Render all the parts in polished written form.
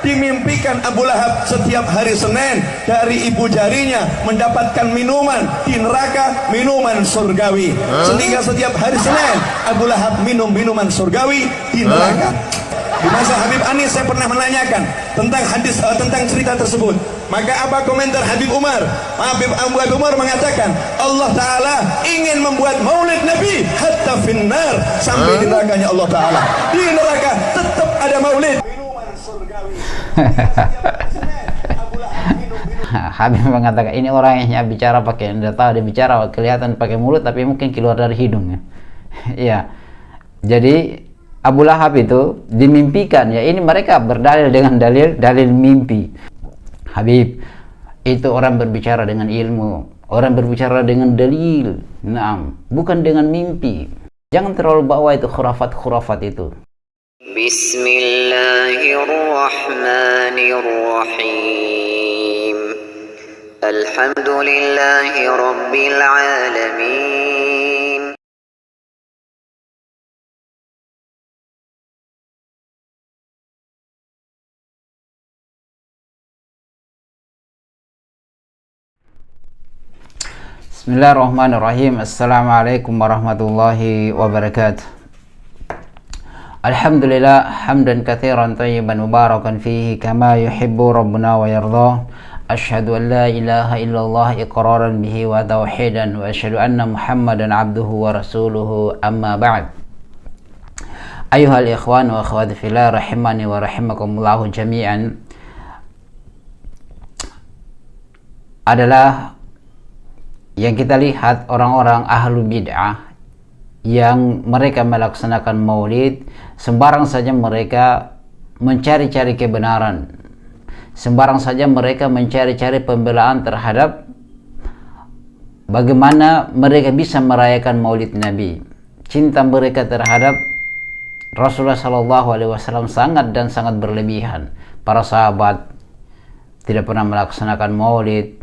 dimimpikan Abu Lahab setiap hari Senin dari ibu jarinya mendapatkan minuman di neraka, minuman surgawi. Sehingga setiap hari Senin Abu Lahab minum minuman surgawi di neraka. Di masa Habib Anis saya pernah menanyakan tentang hadis, tentang cerita tersebut. Maka apa komentar Habib Umar? Habib Umar mengatakan Allah Ta'ala ingin membuat maulid Nabi hatta finnar, sampai di nerakanya Allah Ta'ala. Di neraka tetap ada maulid minuman surgawi. Habib mengatakan ini orangnya bicara pakai, tidak tahu dia bicara kelihatan pakai mulut tapi mungkin keluar dari hidungnya. Iya. Jadi Abu Lahab itu dimimpikan, ya ini mereka berdalil dengan dalil mimpi. Habib itu orang berbicara dengan ilmu, orang berbicara dengan dalil, bukan dengan mimpi. Jangan terlalu bawa itu khurafat itu. Bismillahirrahmanirrahim. Alhamdulillahi rabbil alamin. Bismillahirrahmanirrahim. Assalamualaikum warahmatullahi wabarakatuh. Alhamdulillah hamdan katsiran thayyiban mubarakan fihi kama yuhibbu rabbuna wa yardah. Asyhadu an la ilaha illallah iqraran bihi wa tauhidan wa asyhadu anna Muhammadan abduhu wa rasuluhu, amma ba'd. Ayuhal ikhwan wa akhwati fillah rahimani wa rahimakumullah jami'an. Adalah yang kita lihat orang-orang ahlu bid'ah yang mereka melaksanakan maulid, sembarang saja mereka mencari-cari kebenaran, sembarang saja mereka mencari-cari pembelaan terhadap bagaimana mereka bisa merayakan maulid Nabi. Cinta mereka terhadap Rasulullah SAW sangat dan sangat berlebihan. Para sahabat tidak pernah melaksanakan maulid.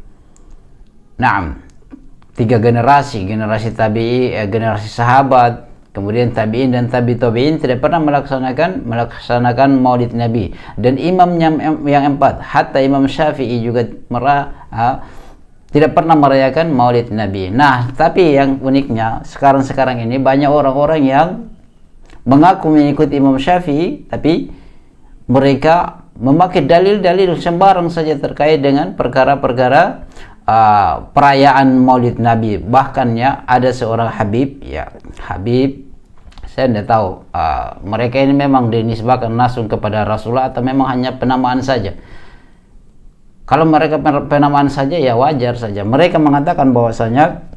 Tiga generasi tabi'i, generasi sahabat, kemudian tabi'in dan tabi'in tidak pernah melaksanakan maulid Nabi. Dan imamnya yang empat, hatta Imam Syafi'i juga tidak pernah merayakan maulid Nabi. Nah, tapi yang uniknya sekarang ini banyak orang-orang yang mengaku mengikuti Imam Syafi'i, tapi mereka memakai dalil-dalil sembarang saja terkait dengan perkara-perkara perayaan maulid Nabi. Bahkan ya ada seorang Habib, saya tidak tahu mereka ini memang dinisbahkan langsung kepada Rasulullah atau memang hanya penamaan saja. Kalau mereka penamaan saja ya wajar saja. Mereka mengatakan bahwasanya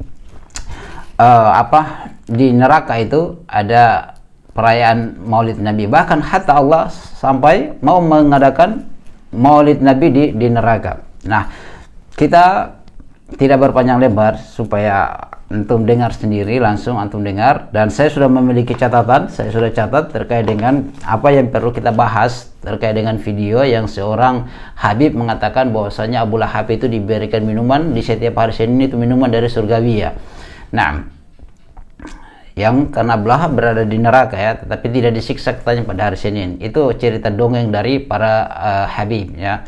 di neraka itu ada perayaan maulid Nabi. Bahkan hatta Allah sampai mau mengadakan maulid Nabi di neraka. Nah, kita tidak berpanjang lebar supaya antum dengar sendiri, langsung antum dengar. Dan saya sudah memiliki catatan, saya sudah catat terkait dengan apa yang perlu kita bahas terkait dengan video yang seorang Habib mengatakan bahwasanya Abu Lahab itu diberikan minuman di setiap hari Senin, itu minuman dari surgawi ya. Nah, yang karena Abu Lahab berada di neraka ya, tetapi tidak disiksa katanya pada hari Senin. Itu cerita dongeng dari para Habib ya,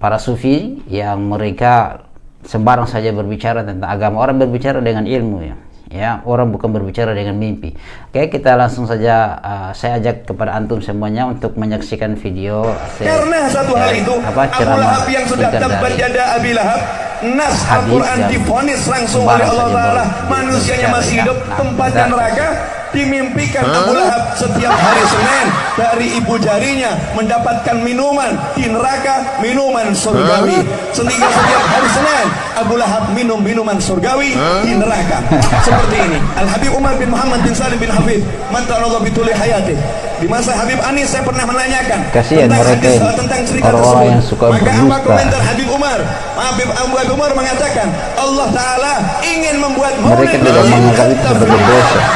para sufi yang mereka sembarang saja berbicara tentang agama. Orang berbicara dengan ilmu ya, orang bukan berbicara dengan mimpi. Oke, kita langsung saja saya ajak kepada antum semuanya untuk menyaksikan video. Karena satu hal itu Abu Lahab yang sudah tabbat yada Abi Lahab, nas Al-Quran divonis langsung oleh Allah Ta'ala, manusianya masih hidup, tempatnya neraka. Dimimpikan Abu Lahab setiap hari Senin dari ibu jarinya mendapatkan minuman di neraka, minuman surgawi. Sehingga setiap hari Senin Abu Lahab minum minuman surgawi di neraka. Seperti ini. Al-Habib Umar bin Muhammad bin Salim bin Hafid, mantan Allah bituli hayati. Di masa Habib Anis saya pernah menanyakan tentang cerita tersebut. Yang suka maka apa komentar Habib Umar? Habib Umar mengatakan Allah Ta'ala ingin membuat maulid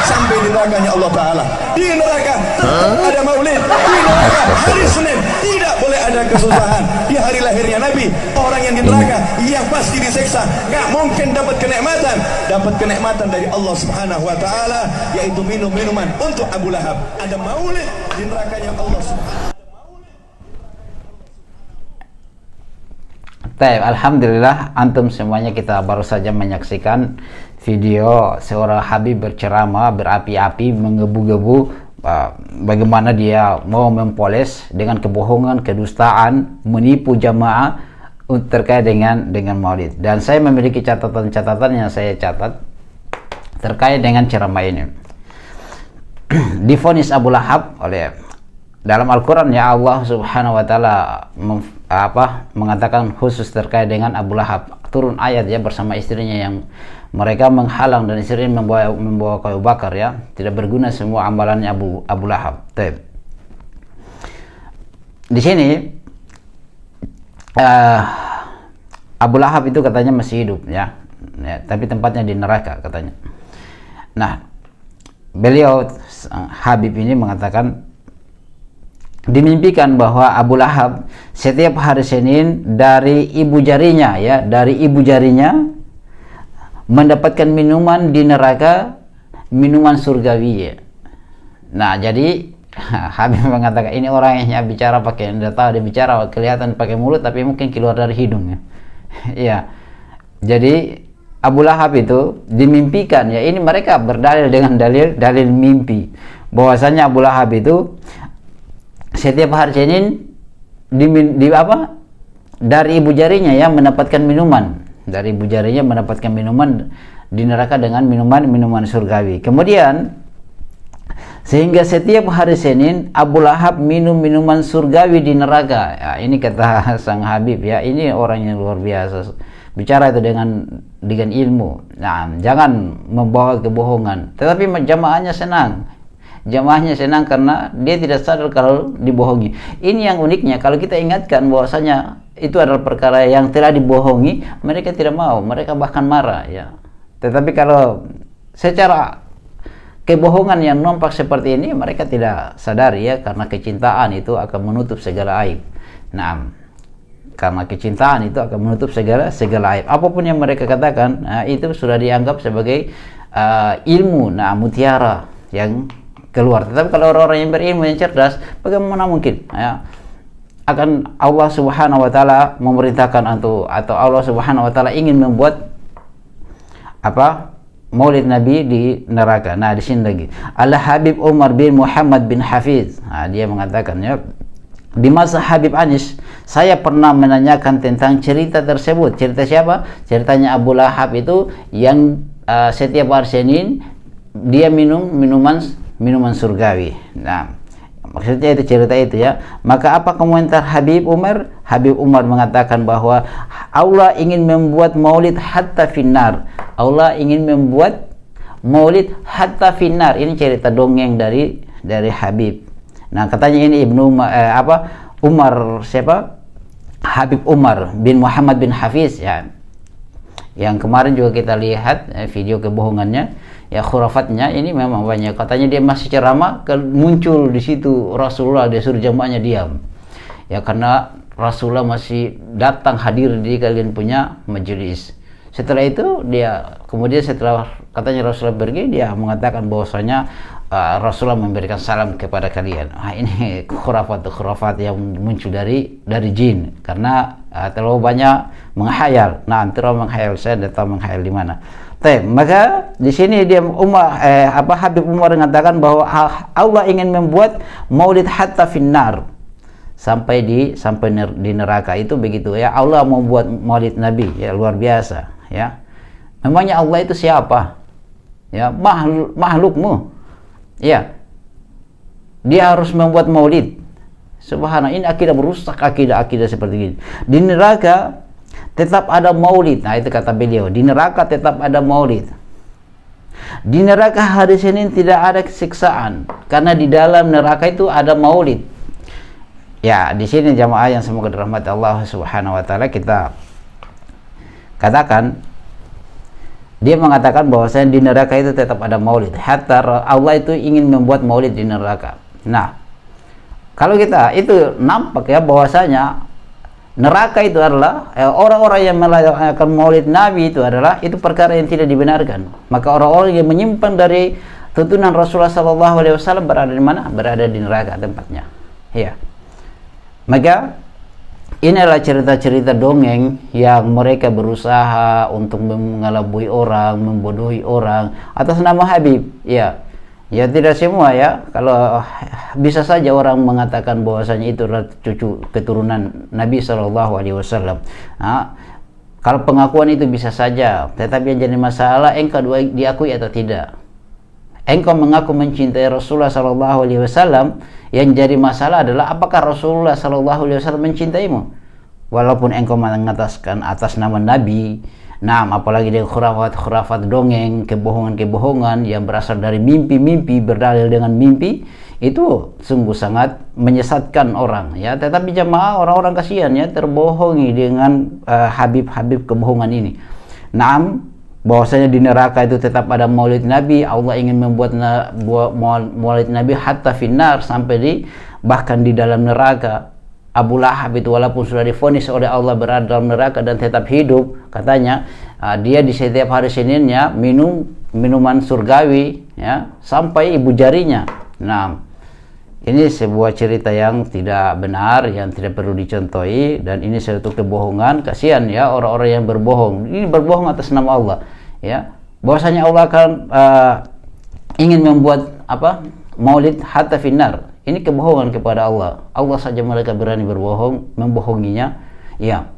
sampai di nerakanya Allah Ta'ala. Di neraka tetap ada maulid. Di neraka hari Senin tidak boleh ada kesusahan. Di hari lahirnya Nabi, orang yang di neraka yang pasti diseksa, gak mungkin dapat kenikmatan dari Allah Subhanahu wa Ta'ala, yaitu minum minuman untuk Abu Lahab. Ada maulid di nerakanya Allah Subhanahu. Baik, alhamdulillah antum semuanya kita baru saja menyaksikan video seorang Habib berceramah berapi-api menggebu-gebu bagaimana dia mau mempoles dengan kebohongan, kedustaan, menipu jamaah terkait dengan Maulid. Dan saya memiliki catatan-catatan yang saya catat terkait dengan ceramah ini. Divonis Abu Lahab oleh dalam Al-Quran ya Allah Subhanahu wa taala mengatakan khusus terkait dengan Abu Lahab, turun ayat ya bersama istrinya yang mereka menghalang dan istrinya membawa kayu bakar ya, tidak berguna semua amalannya Abu Lahab. Di sini Abu Lahab itu katanya masih hidup ya, tapi tempatnya di neraka katanya. Nah, beliau Habib ini mengatakan dimimpikan bahwa Abu Lahab setiap hari Senin dari ibu jarinya mendapatkan minuman di neraka, minuman surgawi ya. Nah, jadi Habib mengatakan ini orang yang bicara pakai, tidak tahu dia bicara kelihatan pakai mulut tapi mungkin keluar dari hidungnya. Ya. Jadi Abu Lahab itu dimimpikan ya, ini mereka berdalil dengan dalil mimpi bahwasanya Abu Lahab itu setiap hari Senin dari ibu jarinya ya mendapatkan minuman, dari ibu jarinya mendapatkan minuman di neraka dengan minuman surgawi. Kemudian sehingga setiap hari Senin Abu Lahab minum minuman surgawi di neraka ya, ini kata sang Habib ya, ini orang yang luar biasa bicara itu dengan ilmu. Nah, jangan membawa kebohongan, tetapi jamaahnya senang karena dia tidak sadar kalau dibohongi. Ini yang uniknya, kalau kita ingatkan bahwasanya itu adalah perkara yang telah dibohongi, mereka tidak mau, mereka bahkan marah ya. Tetapi kalau secara kebohongan yang nampak seperti ini, mereka tidak sadar ya, karena kecintaan itu akan menutup segala aib. Nah, karena kecintaan itu akan menutup segala aib. Apapun yang mereka katakan, itu sudah dianggap sebagai ilmu, mutiara yang keluar. Tetapi kalau orang-orang yang berilmu, yang cerdas, bagaimana mungkin ya, akan Allah Subhanahu wa taala memerintahkan atau Allah Subhanahu wa taala ingin membuat Maulid Nabi di neraka. Nah, di sini lagi Al-Habib Umar bin Muhammad bin Hafiz. Nah, dia mengatakan ya, di masa Habib Anis saya pernah menanyakan tentang cerita tersebut. Cerita siapa? Ceritanya Abu Lahab itu yang setiap hari Senin dia minum minuman surgawi. Nah, maksudnya itu cerita itu ya. Maka apa komentar Habib Umar? Habib Umar mengatakan bahwa Allah ingin membuat maulid hatta finnar. Allah ingin membuat maulid hatta finnar. Ini cerita dongeng dari Habib. Nah, katanya ini Umar siapa? Habib Umar bin Muhammad bin Hafiz ya. Yang kemarin juga kita lihat video kebohongannya. Ya, khurafatnya ini memang banyak. Katanya dia masih ceramah, muncul di situ Rasulullah, dia suruh jamaahnya diam. Ya, karena Rasulullah masih datang hadir di kalian punya majelis. Setelah itu kemudian setelah katanya Rasulullah pergi, dia mengatakan bahwasanya Rasulullah memberikan salam kepada kalian. Ini khurafat yang muncul dari jin, karena terlalu banyak menghayal. Nah, terlalu menghayal, saya tidak tahu menghayal di mana. Maka di sini dia Habib Umar mengatakan bahwa Allah ingin membuat maulid hatta finnar, sampai di neraka itu begitu ya. Allah mau buat maulid Nabi ya, luar biasa ya. Memangnya Allah itu siapa? Ya, makhlukmu. Ya. Dia harus membuat maulid. Subhanallah, ini akidah merusak, akidah seperti ini. Di neraka tetap ada maulid. Nah, itu kata beliau, di neraka tetap ada maulid. Di neraka hari Senin tidak ada siksaan, karena di dalam neraka itu ada maulid. Ya, di sini jamaah yang semoga dirahmati Allah Subhanahu wa taala, kita katakan, dia mengatakan bahwasanya di neraka itu tetap ada maulid. Hatta Allah itu ingin membuat maulid di neraka. Nah, kalau kita itu nampak ya bahwasanya neraka itu adalah orang-orang yang melakukan maulid Nabi itu perkara yang tidak dibenarkan. Maka orang-orang yang menyimpan dari tuntunan Rasulullah SAW berada di mana? Berada di neraka tempatnya. Ya. Maka inilah cerita-cerita dongeng yang mereka berusaha untuk mengelabui orang, membodohi orang atas nama Habib. Ya, ya tidak semua ya. Kalau bisa saja orang mengatakan bahwasanya itu adalah cucu keturunan Nabi Shallallahu Alaihi Wasallam. Kalau pengakuan itu bisa saja, tetapi yang jadi masalah engkau diakui atau tidak. Engkau mengaku mencintai Rasulullah Shallallahu Alaihi Wasallam, yang jadi masalah adalah apakah Rasulullah Shallallahu Alaihi Wasallam mencintaimu. Walaupun engkau mengataskan atas nama Nabi, apalagi dengan khurafat dongeng, kebohongan yang berasal dari mimpi-mimpi, berdalil dengan mimpi, itu sungguh sangat menyesatkan orang ya. Tetapi jemaah, orang-orang kasihan ya, terbohongi dengan habib-habib kebohongan ini. Bahwasanya di neraka itu tetap ada maulid Nabi. Allah ingin membuat maulid Nabi hatta finnar, sampai bahkan di dalam neraka. Abu Lahab itu walaupun sudah divonis oleh Allah berada dalam neraka dan tetap hidup, katanya dia di setiap hari Seninnya minum minuman surgawi ya, sampai ibu jarinya. Ini sebuah cerita yang tidak benar, yang tidak perlu dicontohi, dan ini suatu kebohongan. Kasihan ya orang-orang yang berbohong. Ini berbohong atas nama Allah ya. Bahwasanya Allah akan ingin membuat maulid hatta finnar. Ini kebohongan kepada Allah. Allah saja mereka berani berbohong, membohonginya. Ya,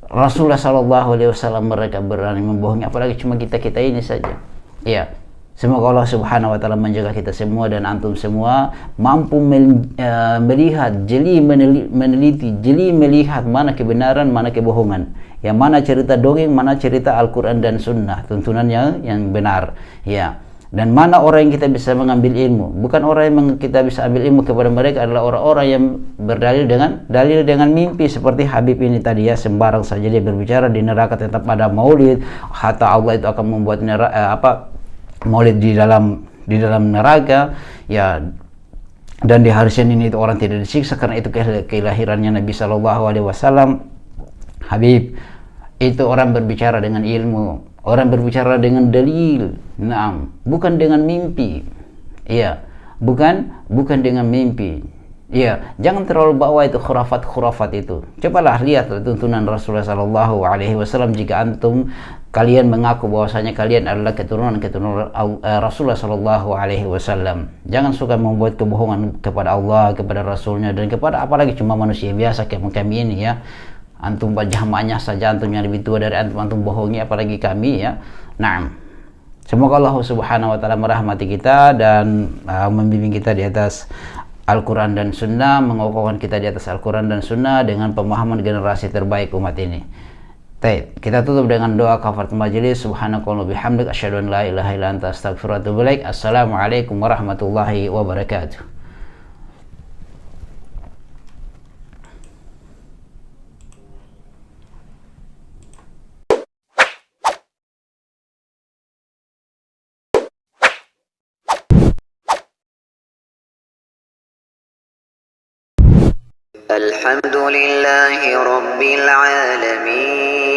Rasulullah Shallallahu Alaihi Wasallam mereka berani membohongi, apalagi cuma kita ini saja. Ya, semoga Allah Subhanahu Wa Taala menjaga kita semua dan antum semua mampu melihat, jeli meneliti, jeli melihat mana kebenaran, mana kebohongan. Yang mana cerita dongeng, mana cerita Al-Quran dan Sunnah, tuntunannya yang benar. Ya. Dan mana orang yang kita bisa mengambil ilmu. Bukan orang yang kita bisa ambil ilmu kepada mereka adalah orang-orang yang berdalil dengan mimpi seperti Habib ini tadi ya. Sembarang saja dia berbicara, di neraka tetap ada maulid, hatta Allah itu akan membuat maulid di dalam neraka ya. Dan di hari Senin itu orang tidak disiksa karena itu kelahirannya Nabi Shallallahu Alaihi Wasallam. Habib itu orang berbicara dengan ilmu, orang berbicara dengan dalil, bukan dengan mimpi. Iya, bukan dengan mimpi. Iya, jangan terlalu bawa itu khurafat itu. Cobalah lihat tuntunan Rasulullah Sallallahu Alaihi Wasallam. Jika kalian mengaku bahwasanya kalian adalah keturunan Rasulullah Sallallahu Alaihi Wasallam, jangan suka membuat kebohongan kepada Allah, kepada Rasulnya, dan kepada apalagi cuma manusia biasa kayak kami ini ya. Antum jamaahnya saja, antum yang lebih tua dari antum bohongi, apalagi kami ya. Semoga Allah Subhanahu Wa Taala merahmati kita dan membimbing kita di atas Al-Quran dan Sunnah, mengokohkan kita di atas Al-Quran dan Sunnah dengan pemahaman generasi terbaik umat ini. Kita tutup dengan doa kafaratul majelis. Subhanakallah bihamdik, asyhadu an la ilaha illa anta, astaghfiruka wa atubu ilaik. Assalamualaikum warahmatullahi wabarakatuh. الحمد لله رب العالمين